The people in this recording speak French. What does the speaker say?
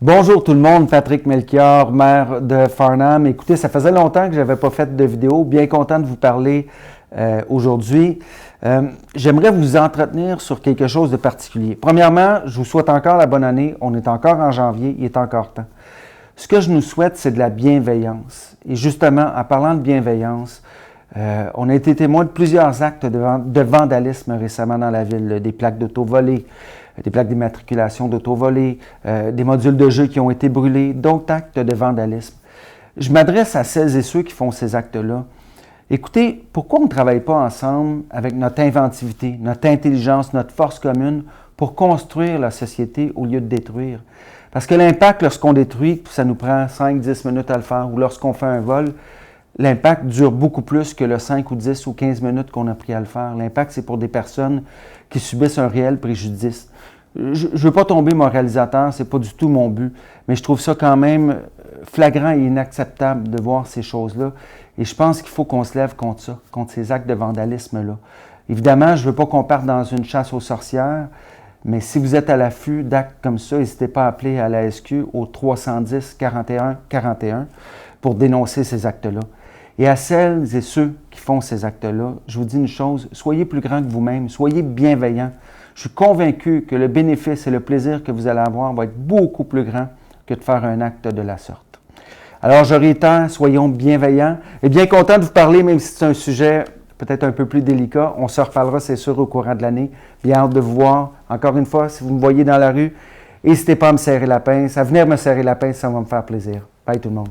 Bonjour tout le monde, Patrick Melchior, maire de Farnham. Écoutez, ça faisait longtemps que je n'avais pas fait de vidéo, bien content de vous parler aujourd'hui. J'aimerais vous entretenir sur quelque chose de particulier. Premièrement, je vous souhaite encore la bonne année. On est encore en janvier, il est encore temps. Ce que je nous souhaite, c'est de la bienveillance. Et justement, en parlant de bienveillance, on a été témoin de plusieurs actes de vandalisme récemment dans la ville, des plaques d'auto volées, des plaques d'immatriculation d'auto volées, des modules de jeu qui ont été brûlés, d'autres actes de vandalisme. Je m'adresse à celles et ceux qui font ces actes-là. Écoutez, pourquoi on ne travaille pas ensemble avec notre inventivité, notre intelligence, notre force commune pour construire la société au lieu de détruire? Parce que l'impact, lorsqu'on détruit, ça nous prend 5-10 minutes à le faire, ou lorsqu'on fait un vol, l'impact dure beaucoup plus que le 5 ou 10 ou 15 minutes qu'on a pris à le faire. L'impact, c'est pour des personnes qui subissent un réel préjudice. Je ne veux pas tomber moralisateur, ce n'est pas du tout mon but, mais je trouve ça quand même flagrant et inacceptable de voir ces choses-là. Et je pense qu'il faut qu'on se lève contre ça, contre ces actes de vandalisme-là. Évidemment, je ne veux pas qu'on parte dans une chasse aux sorcières, mais si vous êtes à l'affût d'actes comme ça, n'hésitez pas à appeler à la SQ au 310 41 41 pour dénoncer ces actes-là. Et à celles et ceux qui font ces actes-là, je vous dis une chose, soyez plus grands que vous-même, soyez bienveillants. Je suis convaincu que le bénéfice et le plaisir que vous allez avoir va être beaucoup plus grand que de faire un acte de la sorte. Alors, je réitère, soyons bienveillants et bien content de vous parler, même si c'est un sujet peut-être un peu plus délicat. On se reparlera, c'est sûr, au courant de l'année. Bien hâte de vous voir. Encore une fois, si vous me voyez dans la rue, n'hésitez pas à me serrer la pince, à venir me serrer la pince, ça va me faire plaisir. Bye tout le monde.